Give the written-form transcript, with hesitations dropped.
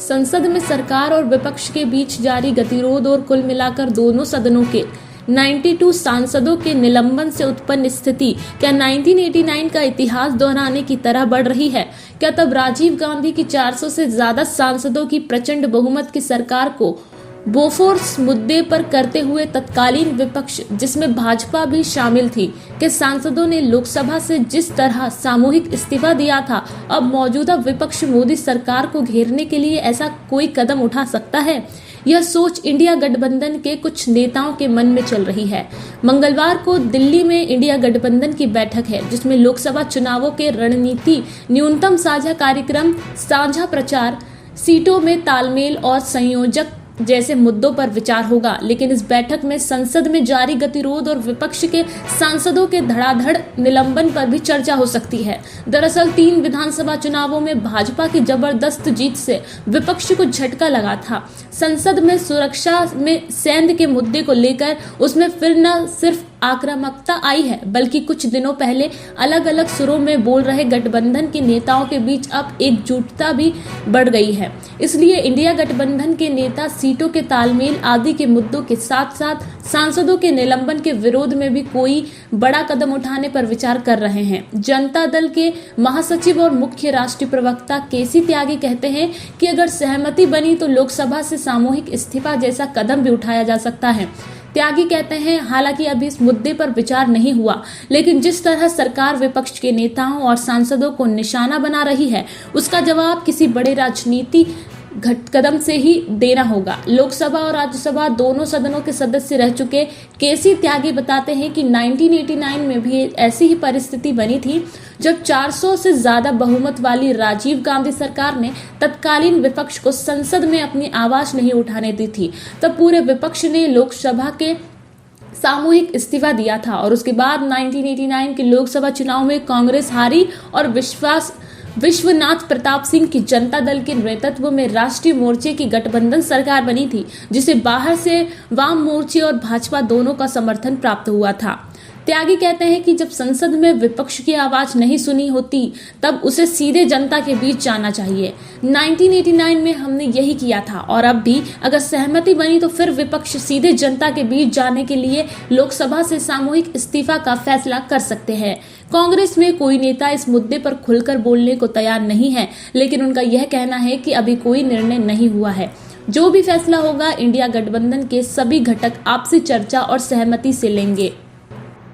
संसद में सरकार और विपक्ष के बीच जारी गतिरोध और कुल मिलाकर दोनों सदनों के 92 सांसदों के निलंबन से उत्पन्न स्थिति क्या 1989 का इतिहास दोहराने की तरह बढ़ रही है? क्या तब राजीव गांधी की 400 से ज्यादा सांसदों की प्रचंड बहुमत की सरकार को बोफोर्स मुद्दे पर करते हुए तत्कालीन विपक्ष, जिसमें भाजपा भी शामिल थी, के सांसदों ने लोकसभा से जिस तरह सामूहिक इस्तीफा दिया था, अब मौजूदा विपक्ष मोदी सरकार को घेरने के लिए ऐसा कोई कदम उठा सकता है? यह सोच इंडिया गठबंधन के कुछ नेताओं के मन में चल रही है। मंगलवार को दिल्ली में इंडिया गठबंधन की बैठक है, जिसमें लोकसभा चुनावों के रणनीति, न्यूनतम साझा कार्यक्रम, साझा प्रचार, सीटों में तालमेल और संयोजक जैसे मुद्दों पर विचार होगा। लेकिन इस बैठक में संसद में जारी गतिरोध और विपक्ष के सांसदों के धड़ाधड़ निलंबन पर भी चर्चा हो सकती है। दरअसल 3 विधानसभा चुनावों में भाजपा की जबरदस्त जीत से विपक्ष को झटका लगा था। संसद में सुरक्षा में सैन्य के मुद्दे को लेकर उसमें फिर न सिर्फ आक्रामकता आई है, बल्कि कुछ दिनों पहले अलग अलग सुरों में बोल रहे गठबंधन के नेताओं के बीच अब एकजुटता भी बढ़ गई है। इसलिए इंडिया गठबंधन के नेता सीटों के तालमेल आदि के मुद्दों के साथ साथ सांसदों के निलंबन के विरोध में भी कोई बड़ा कदम उठाने पर विचार कर रहे हैं। जनता दल के महासचिव और मुख्य राष्ट्रीय प्रवक्ता केसी त्यागी कहते हैं कि अगर सहमति बनी तो लोकसभा से सामूहिक इस्तीफा जैसा कदम भी उठाया जा सकता है। त्यागी कहते हैं, हालांकि अभी इस मुद्दे पर विचार नहीं हुआ, लेकिन जिस तरह सरकार विपक्ष के नेताओं और सांसदों को निशाना बना रही है, उसका जवाब किसी बड़े राजनीति कदम से ही देना होगा। लोकसभा और राज्यसभा दोनों सदनों के सदस्य रह चुके केसी त्यागी बताते हैं कि 1989 में भी ऐसी ही परिस्थिति बनी थी, जब 400 से ज्यादा बहुमत वाली राजीव गांधी सरकार ने तत्कालीन विपक्ष को संसद में अपनी आवाज नहीं उठाने दी थी। तब पूरे विपक्ष ने लोकसभा के सामूहिक इस्तीफा दिया था और उसके बाद 1989 के लोकसभा चुनाव में कांग्रेस हारी और विश्वनाथ प्रताप सिंह की जनता दल के नेतृत्व में राष्ट्रीय मोर्चे की गठबंधन सरकार बनी थी, जिसे बाहर से वाम मोर्चे और भाजपा दोनों का समर्थन प्राप्त हुआ था। त्यागी कहते हैं कि जब संसद में विपक्ष की आवाज नहीं सुनी होती, तब उसे सीधे जनता के बीच जाना चाहिए। 1989 में हमने यही किया था और अब भी अगर सहमति बनी तो फिर विपक्ष सीधे जनता के बीच जाने के लिए लोकसभा से सामूहिक इस्तीफा का फैसला कर सकते हैं। कांग्रेस में कोई नेता इस मुद्दे पर खुलकर बोलने को तैयार नहीं है, लेकिन उनका यह कहना है कि अभी कोई निर्णय नहीं हुआ है। जो भी फैसला होगा, इंडिया गठबंधन के सभी घटक आपसी चर्चा और सहमति से लेंगे।